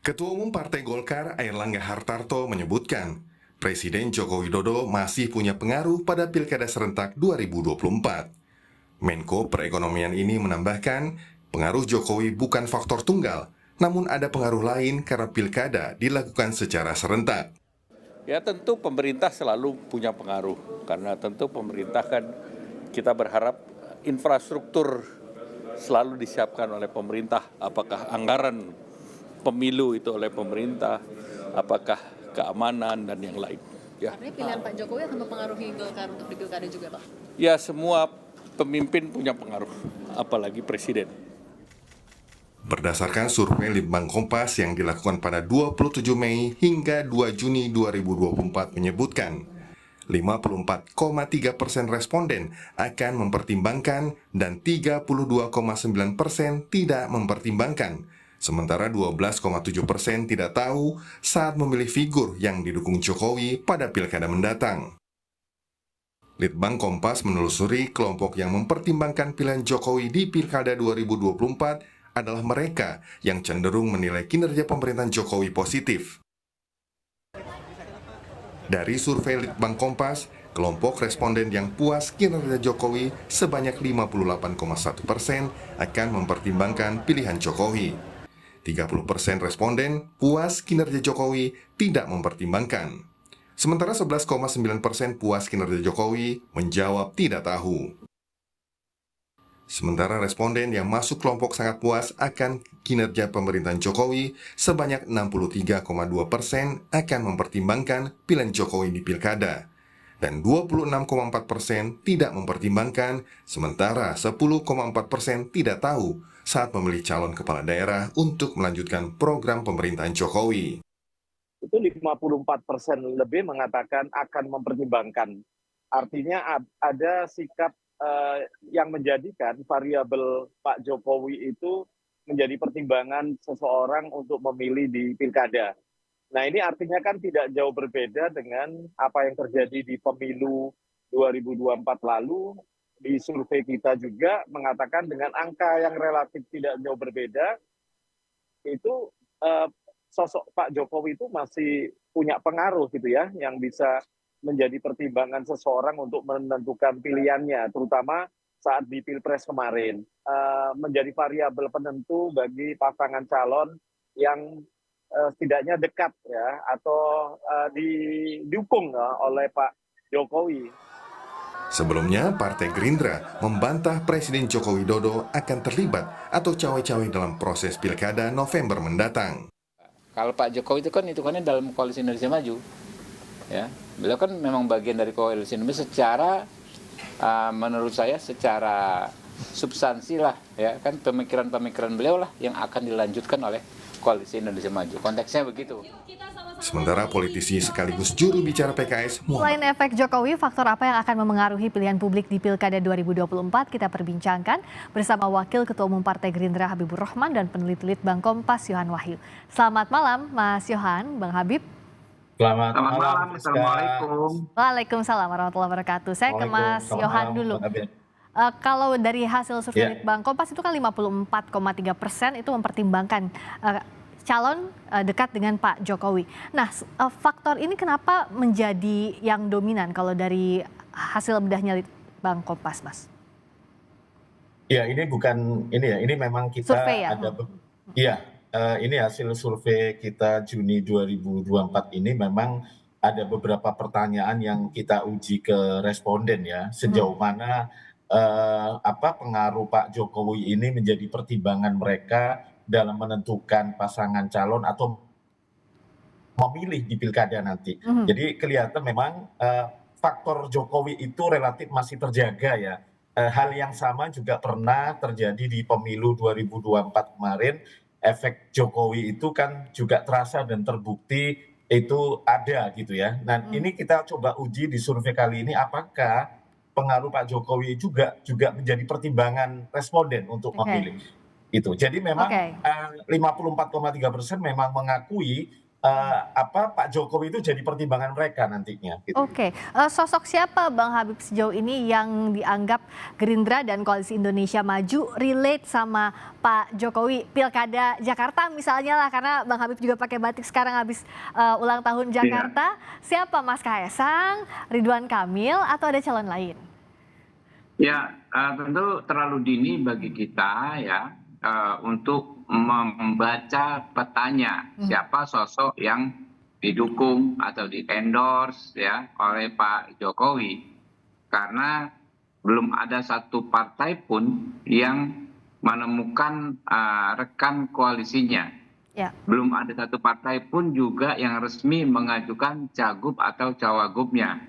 Ketua Umum Partai Golkar Airlangga Hartarto menyebutkan, Presiden Joko Widodo masih punya pengaruh pada Pilkada serentak 2024. Menko Perekonomian ini menambahkan, pengaruh Jokowi bukan faktor tunggal, namun ada pengaruh lain karena Pilkada dilakukan secara serentak. Ya tentu pemerintah selalu punya pengaruh, karena tentu pemerintah kan kita berharap infrastruktur selalu disiapkan oleh pemerintah, apakah anggaran pemilu itu oleh pemerintah, apakah keamanan dan yang lain. Ya. Artinya pilihan Pak Jokowi akan mempengaruhi Golkar untuk di Pilkada juga, Pak? Ya semua pemimpin punya pengaruh, apalagi presiden. Berdasarkan survei Litbang Kompas yang dilakukan pada 27 Mei hingga 2 Juni 2024 menyebutkan, 54,3% responden akan mempertimbangkan dan 32,9% tidak mempertimbangkan, sementara 12,7% tidak tahu saat memilih figur yang didukung Jokowi pada pilkada mendatang. Litbang Kompas menelusuri kelompok yang mempertimbangkan pilihan Jokowi di Pilkada 2024 adalah mereka yang cenderung menilai kinerja pemerintahan Jokowi positif. Dari survei Litbang Kompas, kelompok responden yang puas kinerja Jokowi sebanyak 58,1% akan mempertimbangkan pilihan Jokowi. 30% responden puas kinerja Jokowi tidak mempertimbangkan. Sementara 11,9% puas kinerja Jokowi menjawab tidak tahu. Sementara responden yang masuk kelompok sangat puas akan kinerja pemerintahan Jokowi sebanyak 63,2% akan mempertimbangkan pilihan Jokowi di pilkada. Dan 26,4% tidak mempertimbangkan, sementara 10,4% tidak tahu saat memilih calon kepala daerah untuk melanjutkan program pemerintahan Jokowi. Itu 54% lebih mengatakan akan mempertimbangkan. Artinya ada sikap yang menjadikan variabel Pak Jokowi itu menjadi pertimbangan seseorang untuk memilih di pilkada. Nah ini artinya kan tidak jauh berbeda dengan apa yang terjadi di pemilu 2024 lalu. Di survei kita juga mengatakan dengan angka yang relatif tidak jauh berbeda, itu sosok Pak Jokowi itu masih punya pengaruh gitu ya, yang bisa menjadi pertimbangan seseorang untuk menentukan pilihannya, terutama saat di Pilpres kemarin. Menjadi variabel penentu bagi pasangan calon yang setidaknya dekat ya, atau didukung oleh Pak Jokowi. Sebelumnya, Partai Gerindra membantah Presiden Joko Widodo akan terlibat atau cawe-cawe dalam proses pilkada November mendatang. Kalau Pak Jokowi itu kan hitungannya dalam koalisi Indonesia Maju. Ya, beliau kan memang bagian dari koalisi Indonesia secara menurut saya secara substansi lah ya, kan pemikiran-pemikiran beliau lah yang akan dilanjutkan oleh koalisi Indonesia Maju. Konteksnya begitu. Sementara politisi sekaligus juru bicara PKS Selain efek Jokowi, faktor apa yang akan memengaruhi pilihan publik di Pilkada 2024 kita perbincangkan bersama Wakil Ketua Umum Partai Gerindra Habibur Rahman dan peneliti Litbang Kompas Yohan Wahyu. Selamat malam Mas Yohan, Bang Habib. Selamat malam, Assalamualaikum. Waalaikumsalam warahmatullahi wabarakatuh. Saya ke Mas Yohan dulu. Kalau dari hasil survei Litbang Kompas itu kan 54,3% itu mempertimbangkan calon dekat dengan Pak Jokowi. Nah, faktor ini kenapa menjadi yang dominan kalau dari hasil bedahnya Litbang Kompas, Mas? Ya, ini bukan ini ya, ini memang kita survei ya? Ini hasil survei kita Juni 2024 ini memang ada beberapa pertanyaan yang kita uji ke responden ya, sejauh mana pengaruh Pak Jokowi ini menjadi pertimbangan mereka dalam menentukan pasangan calon atau memilih di pilkada nanti. Jadi kelihatan memang faktor Jokowi itu relatif masih terjaga ya. Hal yang sama juga pernah terjadi di pemilu 2024 kemarin. Efek Jokowi itu kan juga terasa dan terbukti itu ada gitu ya. Nah ini kita coba uji di survei kali ini apakah pengaruh Pak Jokowi juga menjadi pertimbangan responden untuk memilih itu. Jadi memang 54,3% memang mengakui Pak Jokowi itu jadi pertimbangan mereka nantinya. Gitu. Oke, sosok siapa Bang Habib sejauh ini yang dianggap Gerindra dan Koalisi Indonesia Maju relate sama Pak Jokowi Pilkada Jakarta misalnya lah, karena Bang Habib juga pakai batik sekarang habis ulang tahun Jakarta. Siapa, Mas Kaesang, Ridwan Kamil, atau ada calon lain? Ya, tentu terlalu dini bagi kita ya untuk membaca petanya siapa sosok yang didukung atau di endorse ya oleh Pak Jokowi, karena belum ada satu partai pun yang menemukan rekan koalisinya. Ya. Belum ada satu partai pun juga yang resmi mengajukan cagup atau cawagupnya.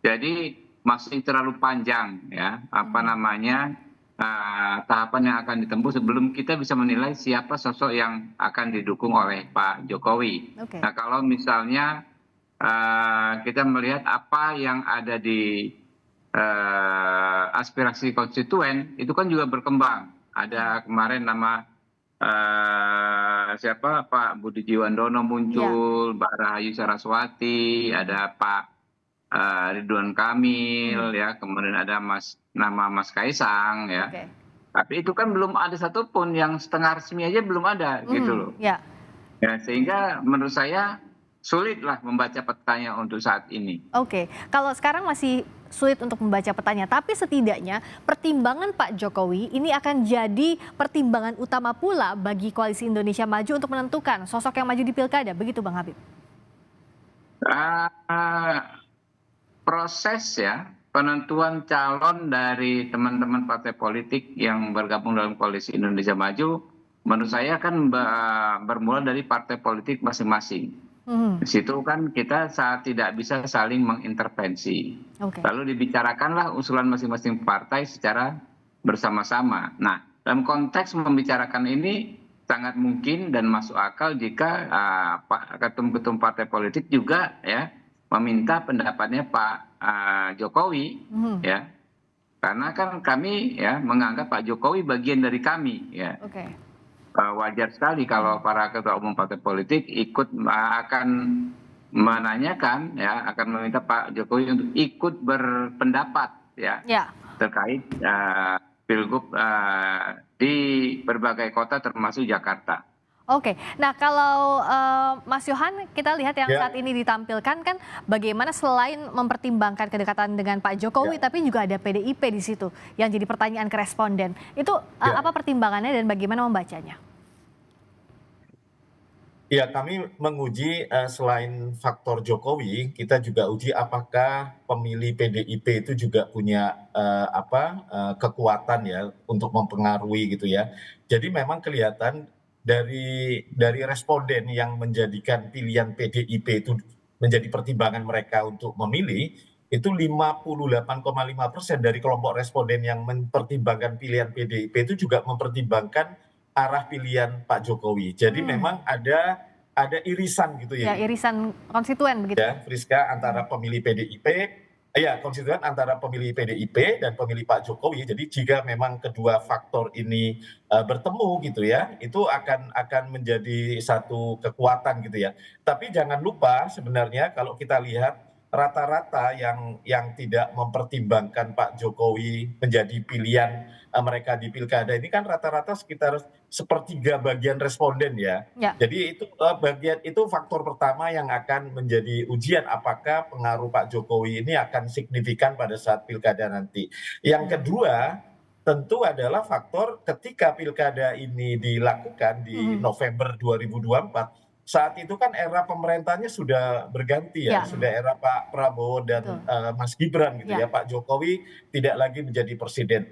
Jadi masih terlalu panjang ya tahapan yang akan ditempuh sebelum kita bisa menilai siapa sosok yang akan didukung oleh Pak Jokowi. Okay. Nah, kalau misalnya kita melihat apa yang ada di aspirasi konstituen, itu kan juga berkembang. Ada kemarin nama Pak Budi Jiwandono muncul, Mbak Rahayu Saraswati, ada Pak Ridwan Kamil, ya, kemudian ada nama Mas Kaesang, ya. Okay. Tapi itu kan belum ada satupun yang setengah resmi aja belum ada, gitu loh. Ya, sehingga menurut saya sulitlah membaca petanya untuk saat ini. Oke, kalau sekarang masih sulit untuk membaca petanya, tapi setidaknya pertimbangan Pak Jokowi ini akan jadi pertimbangan utama pula bagi Koalisi Indonesia Maju untuk menentukan sosok yang maju di Pilkada, begitu Bang Habib? Proses ya penentuan calon dari teman-teman partai politik yang bergabung dalam Koalisi Indonesia Maju menurut saya kan bermula dari partai politik masing-masing. Di situ kan kita tidak bisa saling mengintervensi. Okay. Lalu dibicarakanlah usulan masing-masing partai secara bersama-sama. Nah, dalam konteks membicarakan ini sangat mungkin dan masuk akal jika ketum-ketum partai politik juga ya meminta pendapatnya Pak Jokowi, ya, karena kan kami ya menganggap Pak Jokowi bagian dari kami, ya. Okay. Wajar sekali kalau para ketua umum partai politik akan menanyakan, ya, akan meminta Pak Jokowi untuk ikut berpendapat, ya, terkait pilgub di berbagai kota termasuk Jakarta. Oke, nah kalau Mas Yohan, kita lihat yang saat ini ditampilkan kan bagaimana selain mempertimbangkan kedekatan dengan Pak Jokowi, tapi juga ada PDIP di situ yang jadi pertanyaan ke responden. Itu apa pertimbangannya dan bagaimana membacanya? Ya, kami menguji selain faktor Jokowi, kita juga uji apakah pemilih PDIP itu juga punya kekuatan ya untuk mempengaruhi gitu ya. Jadi memang kelihatan dari responden yang menjadikan pilihan PDIP itu menjadi pertimbangan mereka untuk memilih, itu 58,5% dari kelompok responden yang mempertimbangkan pilihan PDIP itu juga mempertimbangkan arah pilihan Pak Jokowi. Jadi memang ada irisan gitu ya. Ya, irisan konstituen begitu. Ya, Friska, antara pemilih PDIP, konstituen antara pemilih PDIP dan pemilih Pak Jokowi. Jadi jika memang kedua faktor ini bertemu gitu ya, itu akan menjadi satu kekuatan gitu ya. Tapi jangan lupa sebenarnya kalau kita lihat rata-rata yang tidak mempertimbangkan Pak Jokowi menjadi pilihan mereka di pilkada ini kan rata-rata sekitar sepertiga bagian responden ya. Jadi itu faktor pertama yang akan menjadi ujian apakah pengaruh Pak Jokowi ini akan signifikan pada saat pilkada nanti. Yang kedua tentu adalah faktor ketika pilkada ini dilakukan di November 2024. Saat itu kan era pemerintahnya sudah berganti ya, sudah era Pak Prabowo dan Mas Gibran gitu ya. Pak Jokowi tidak lagi menjadi presiden.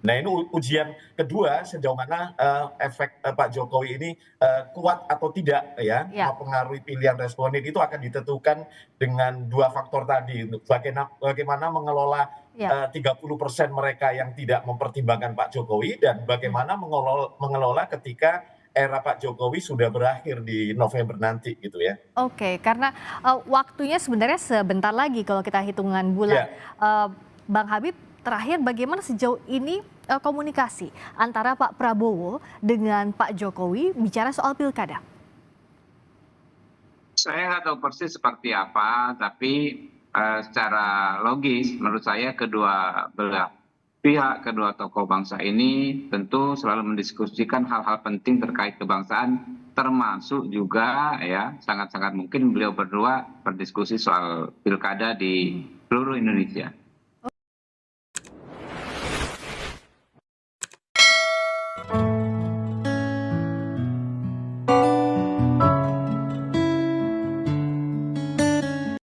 Nah ini ujian kedua sejauh mana efek Pak Jokowi ini kuat atau tidak ya, mempengaruhi pilihan responden itu akan ditentukan dengan dua faktor tadi. Bagaimana mengelola 30% mereka yang tidak mempertimbangkan Pak Jokowi dan bagaimana mengelola ketika era Pak Jokowi sudah berakhir di November nanti gitu ya. Oke, karena waktunya sebenarnya sebentar lagi kalau kita hitungan bulan. Bang Habib, terakhir bagaimana sejauh ini komunikasi antara Pak Prabowo dengan Pak Jokowi bicara soal pilkada? Saya nggak tahu persis seperti apa, tapi secara logis menurut saya kedua belah pihak, kedua tokoh bangsa ini tentu selalu mendiskusikan hal-hal penting terkait kebangsaan, termasuk juga ya sangat-sangat mungkin beliau berdua berdiskusi soal pilkada di seluruh Indonesia.